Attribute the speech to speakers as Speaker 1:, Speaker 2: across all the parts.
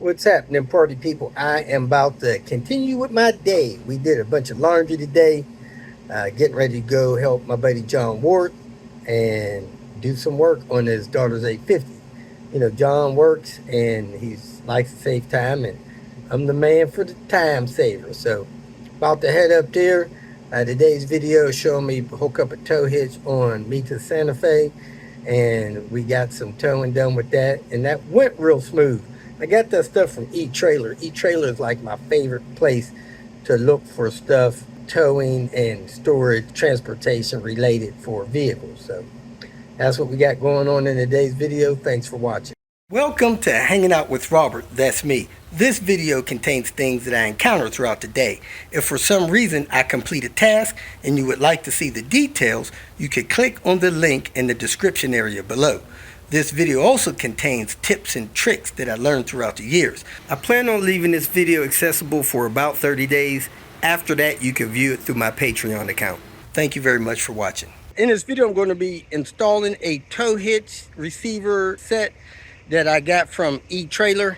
Speaker 1: What's happening, party people? I am about to continue with my day. We did a bunch of laundry today, getting ready to go help my buddy John Ward and do some work on his daughter's 850. You know, John works and he likes to save time, and I'm the man for the time saver. So, about to head up there. Today's video is showing me hook up a tow hitch on me to Santa Fe, and we got some towing done with that, and that went real smooth. I got that stuff from eTrailer. eTrailer is like my favorite place to look for stuff towing and storage, transportation related for vehicles. So that's what we got going on in today's video. Thanks for watching. Welcome to Hanging Out with Robert. That's me. This video contains things that I encounter throughout the day. If for some reason I complete a task and you would like to see the details, you can click on the link in the description area below. This video also contains tips and tricks that I learned throughout the years. I plan on leaving this video accessible for about 30 days. After that, you can view it through my Patreon account. Thank you very much for watching. In this video, I'm going to be installing a tow hitch receiver set that I got from eTrailer.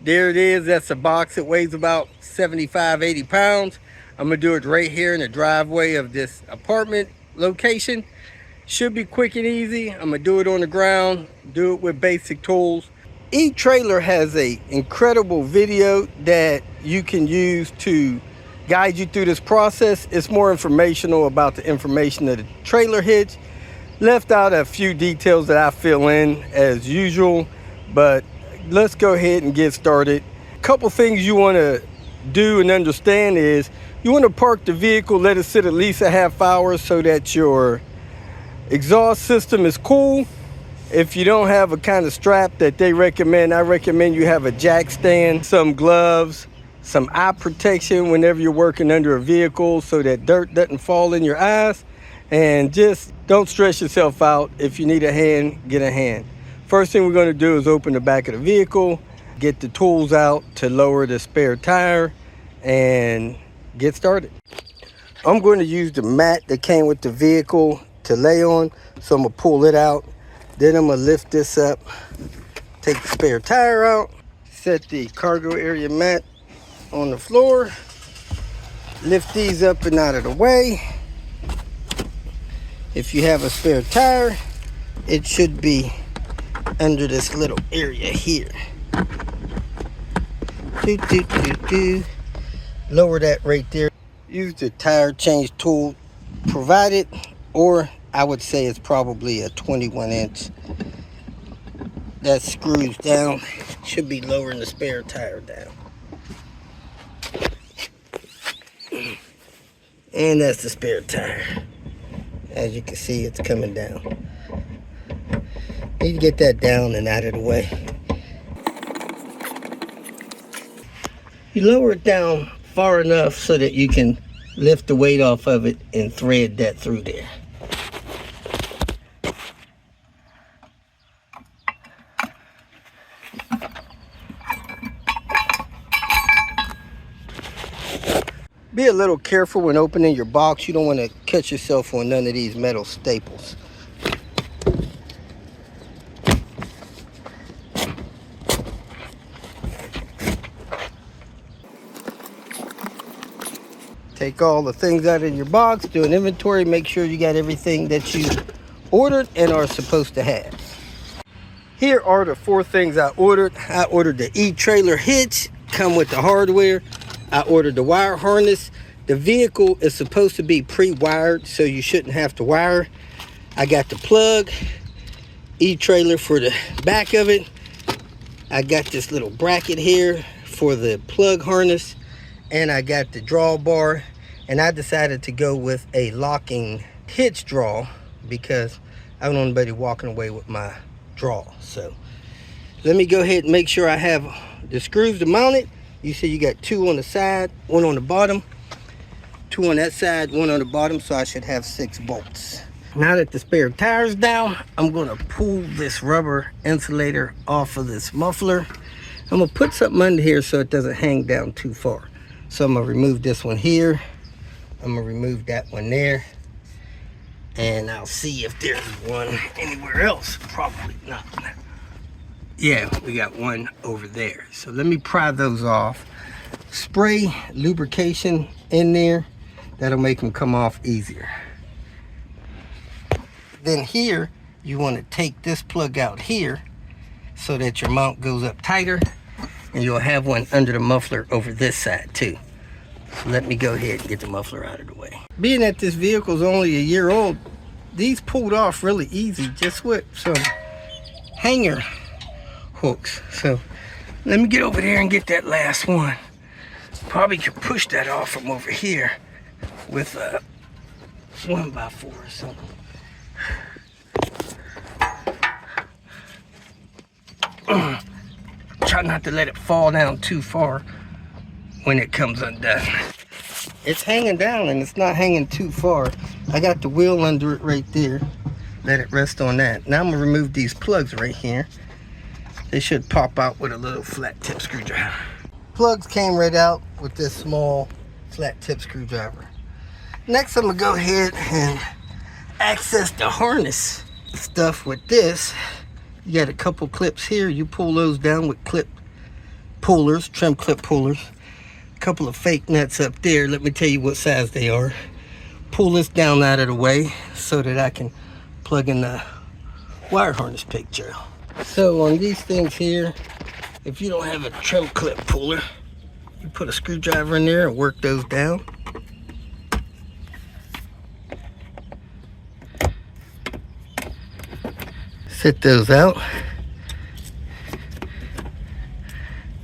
Speaker 1: There it is. That's a box. It weighs about 75, 80 pounds. I'm going to do it right here in the driveway of this apartment location. Should be quick and easy. I'm gonna do it on the ground, do it with basic tools. eTrailer has a incredible video that you can use to guide you through this process. It's more informational about the information of the trailer hitch. Left out a few details that I fill in as usual, but let's go ahead and get started. A couple things you want to do and understand is you want to park the vehicle, let it sit at least a half hour so that your exhaust system is cool. If you don't have a kind of strap that they recommend, I recommend you have a jack stand, some gloves, some eye protection whenever you're working under a vehicle so that dirt doesn't fall in your eyes, and just don't stress yourself out. If you need a hand, get a hand. First thing we're going to do is open the back of the vehicle, get the tools out to lower the spare tire, and get started. I'm going to use the mat that came with the vehicle to lay on, so I'm gonna pull it out. Then I'm gonna lift this up, take the spare tire out, set the cargo area mat on the floor, lift these up and out of the way. If you have a spare tire, it should be under this little area here. Lower that right there. Use the tire change tool provided, or I would say it's probably a 21-inch. That screws down, should be lowering the spare tire down. And that's the spare tire. As you can see, it's coming down. Need to get that down and out of the way. You lower it down far enough so that you can lift the weight off of it and thread that through there. Be a little careful when opening your box. You don't want to catch yourself on none of these metal staples. Take all the things out of your box, do an inventory, make sure you got everything that you ordered and are supposed to have. Here are the 4 things I ordered. I ordered the eTrailer hitch, come with the hardware. I ordered the wire harness. The vehicle is supposed to be pre-wired, so you shouldn't have to wire. I got the plug, eTrailer for the back of it. I got this little bracket here for the plug harness, and I got the drawbar. And I decided to go with a locking hitch draw because I don't want anybody walking away with my draw. So let me go ahead and make sure I have the screws to mount it. You see you got 2 on the side, 1 on the bottom, 2 on that side, 1 on the bottom, so I should have 6 bolts. Now that the spare tire's down, I'm gonna pull this rubber insulator off of this muffler. I'm gonna put something under here so it doesn't hang down too far. So I'm gonna remove this one here. I'm gonna remove that one there. And I'll see if there's one anywhere else. Probably not. Yeah, we got one over there. So let me pry those off. Spray lubrication in there. That'll make them come off easier. Then here, you want to take this plug out here so that your mount goes up tighter, and you'll have one under the muffler over this side too. So let me go ahead and get the muffler out of the way. Being that this vehicle is only a year old, these pulled off really easy just with some hanger hooks. So let me get over there and get that last one. Probably could push that off from over here with a 1x4 or something. Try not to let it fall down too far when it comes undone. It's hanging down and it's not hanging too far. I got the wheel under it right there. Let it rest on that. Now I'm gonna remove these plugs right here. They should pop out with a little flat tip screwdriver. Plugs came right out with this small flat tip screwdriver. Next I'm gonna go ahead and access the harness stuff with this. You got a couple clips here. You pull those down with clip pullers, trim clip pullers. A couple of fake nuts up there. Let me tell you what size they are. Pull this down out of the way so that I can plug in the wire harness picture. So on these things here, if you don't have a trim clip puller, you put a screwdriver in there and work those down. Set those out.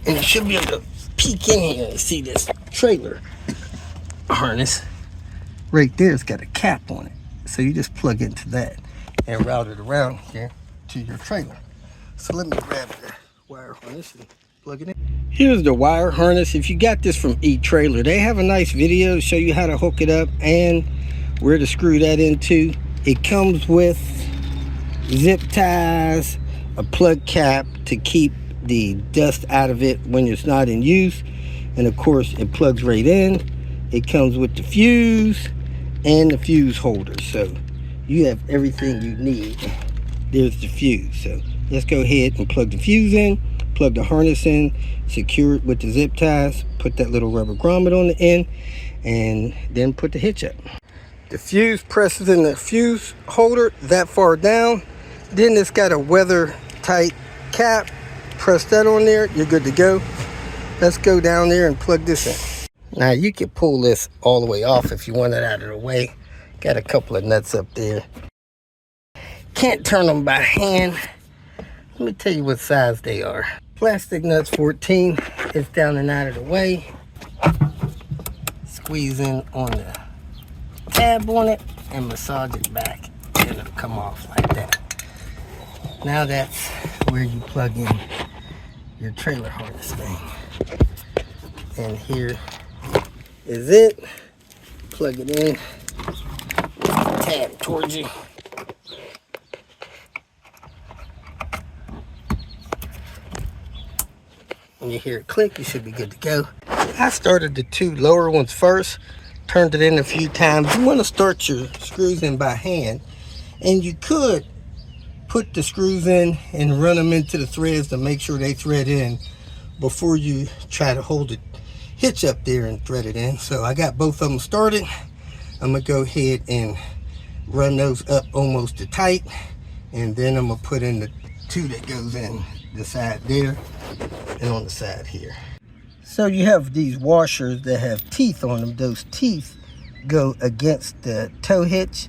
Speaker 1: And you should be able to peek in here and see this trailer harness. Right there, it's got a cap on it. So you just plug into that and route it around here to your trailer. So let me grab the wire harness and plug it in. Here's the wire harness. If you got this from eTrailer, they have a nice video to show you how to hook it up and where to screw that into. It comes with zip ties, a plug cap to keep the dust out of it when it's not in use, and of course it plugs right in. It comes with the fuse and the fuse holder, so you have everything you need. There's the fuse. So let's go ahead and plug the fuse in, plug the harness in, secure it with the zip ties, put that little rubber grommet on the end, and then put the hitch up. The fuse presses in the fuse holder that far down. Then it's got a weather tight cap. Press that on there, you're good to go. Let's go down there and plug this in. Now you can pull this all the way off if you want it out of the way. Got a couple of nuts up there. Can't turn them by hand. Let me tell you what size they are. Plastic nuts 14. It's down and out of the way. Squeeze in on the tab on it and massage it back. And it'll come off like that. Now that's where you plug in your trailer harness thing. And here is it. Plug it in. Tab towards you. When you hear it click, you should be good to go. I started the two lower ones first. Turned it in a few times. You want to start your screws in by hand. And you could put the screws in and run them into the threads to make sure they thread in before you try to hold the hitch up there and thread it in. So I got both of them started. I'm gonna go ahead and run those up almost to tight, and then I'm gonna put in the two that goes in the side there and on the side here. So you have these washers that have teeth on them. Those teeth go against the tow hitch,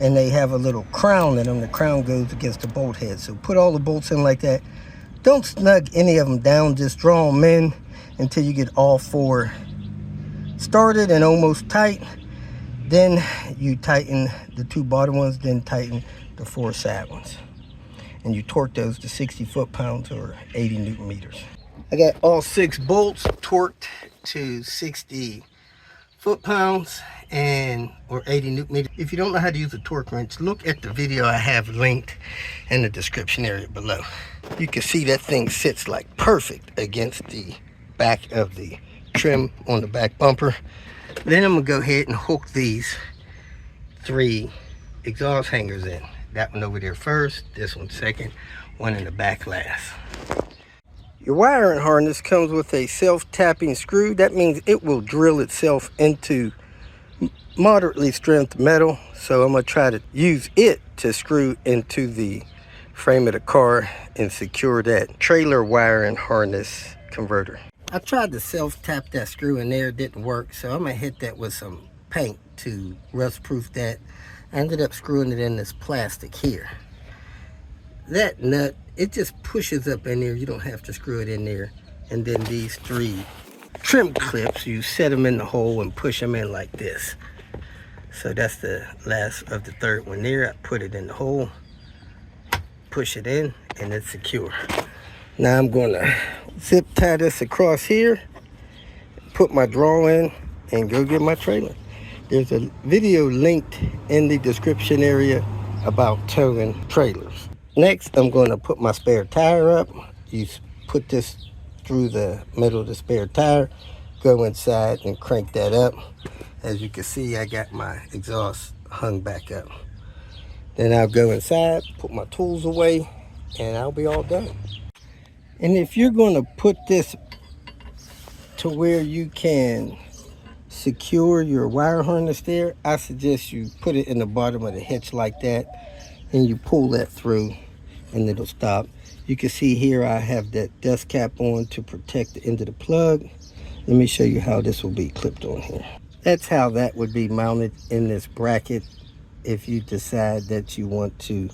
Speaker 1: and they have a little crown in them. The crown goes against the bolt head. So put all the bolts in like that. Don't snug any of them down. Just draw them in until you get all four started and almost tight. Then you tighten the two bottom ones, then tighten the four side ones. And you torque those to 60 foot-pounds or 80 Newton meters. I got all 6 bolts torqued to 60 foot-pounds or 80 Newton meters. If you don't know how to use a torque wrench, look at the video I have linked in the description area below. You can see that thing sits like perfect against the back of the trim on the back bumper. Then I'm gonna go ahead and hook these 3 exhaust hangers in. That one over there first, this one second, one in the back last. Your wiring harness comes with a self-tapping screw. That means it will drill itself into moderately strength metal. So I'm going to try to use it to screw into the frame of the car and secure that trailer wiring harness converter. I tried to self-tap that screw in there. It didn't work. So I'm going to hit that with some paint to rust-proof that. I ended up screwing it in this plastic here. That nut, it just pushes up in there. You don't have to screw it in there. And then these 3 trim clips, you set them in the hole and push them in like this. So that's the last of the 3rd one there. I put it in the hole, push it in, and it's secure. Now I'm going to zip tie this across here, put my draw in, and go get my trailer. There's a video linked in the description area about towing trailers. Next, I'm going to put my spare tire up. You put this through the middle of the spare tire, go inside and crank that up. As you can see, I got my exhaust hung back up. Then I'll go inside, put my tools away, and I'll be all done. And if you're going to put this to where you can secure your wire harness there, I suggest you put it in the bottom of the hitch like that, and you pull that through and it'll stop. You can see here I have that dust cap on to protect the end of the plug. Let me show you how this will be clipped on here. That's how that would be mounted in this bracket if you decide that you want to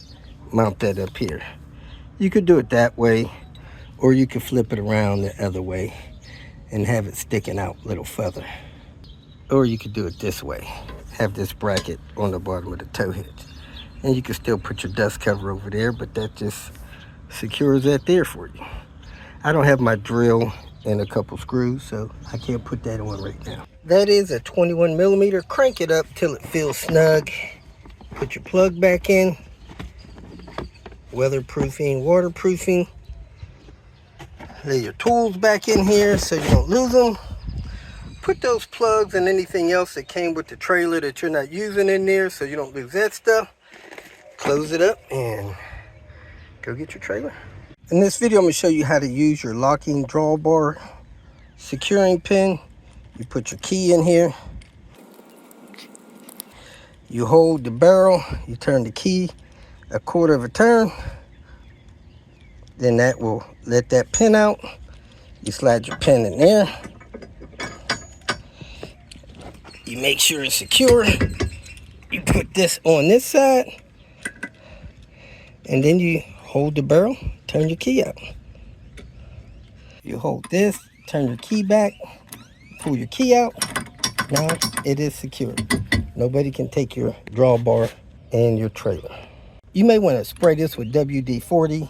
Speaker 1: mount that up here. You could do it that way, or you could flip it around the other way and have it sticking out a little further. Or you could do it this way, have this bracket on the bottom of the tow hitch. And you can still put your dust cover over there, but that just secures that there for you. I don't have my drill and a couple screws, so I can't put that on right now. That is a 21mm. Crank it up till it feels snug. Put your plug back in. Weatherproofing, waterproofing. Lay your tools back in here so you don't lose them. Put those plugs and anything else that came with the trailer that you're not using in there so you don't lose that stuff. Close it up and go get your trailer. In this video, I'm going to show you how to use your locking drawbar securing pin. You put your key in here. You hold the barrel. You turn the key a quarter of a turn. Then that will let that pin out. You slide your pin in there. You make sure it's secure. You put this on this side. And then you hold the barrel, turn your key out. You hold this, turn your key back, pull your key out. Now it is secure. Nobody can take your drawbar and your trailer. You may want to spray this with WD-40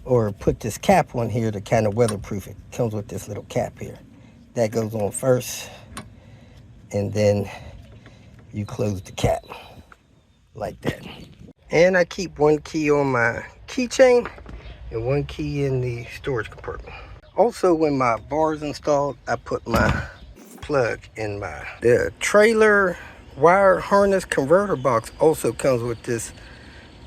Speaker 1: or put this cap on here to kind of weatherproof it. Comes with this little cap here. That goes on first, and then you close the cap like that. And I keep one key on my keychain and one key in the storage compartment. Also, when my bar is installed, I put my plug in the trailer wire harness converter box. Also comes with this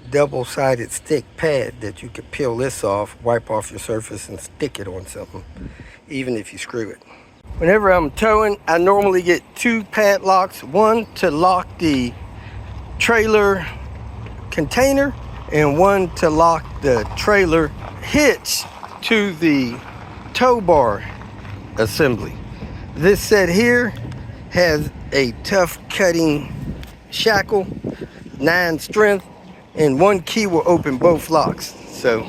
Speaker 1: double-sided stick pad that you can peel this off, wipe off your surface, and stick it on something, even if you screw it. Whenever I'm towing, I normally get 2 padlocks, one to lock the trailer container and one to lock the trailer hitch to the tow bar assembly. This set here has a tough cutting shackle, 9 strength, and one key will open both locks. So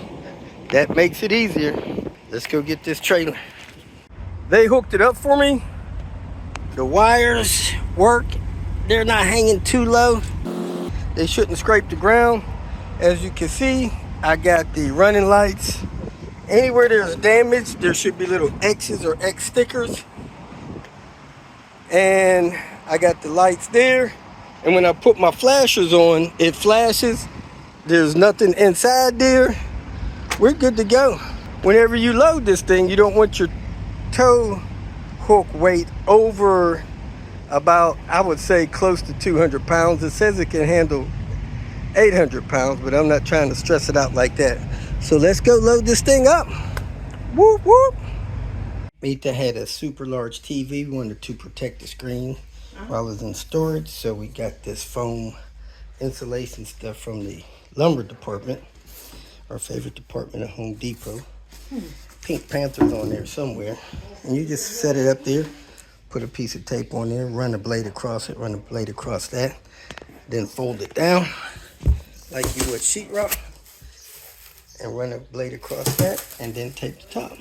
Speaker 1: that makes it easier. Let's go get this trailer. They hooked it up for me. The wires work. They're not hanging too low. They shouldn't scrape the ground. As you can see, I got the running lights. Anywhere there's damage, there should be little X's or X stickers. And I got the lights there. And when I put my flashers on, it flashes. There's nothing inside there. We're good to go. Whenever you load this thing, you don't want your tow hook weight over about, I would say, close to 200 pounds. It says it can handle 800 pounds, but I'm not trying to stress it out like that. So let's go load this thing up. Whoop, whoop. Mita had a super large TV. We wanted to protect the screen while it's in storage. So we got this foam insulation stuff from the lumber department, our favorite department at Home Depot. Pink Panther's on there somewhere. And you just set it up there, put a piece of tape on there, run a blade across it, run a blade across that, then fold it down like you would sheetrock, and run a blade across that, and then tape the top.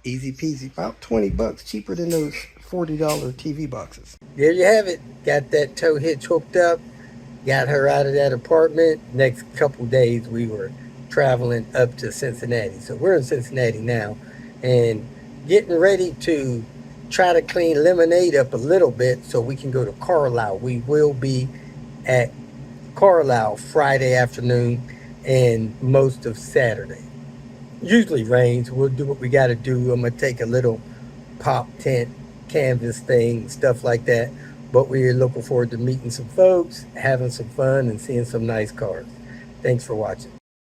Speaker 1: Easy peasy, about 20 bucks, cheaper than those $40 TV boxes. There you have it. Got that tow hitch hooked up, got her out of that apartment. Next couple days we were traveling up to Cincinnati. So we're in Cincinnati now and getting ready to try to clean Lemonade up a little bit so we can go to Carlisle. We will be at Carlisle Friday afternoon and most of Saturday. Usually rains. We'll do what we got to do. I'm going to take a little pop tent canvas thing, stuff like that. But we're looking forward to meeting some folks, having some fun, and seeing some nice cars. Thanks for watching.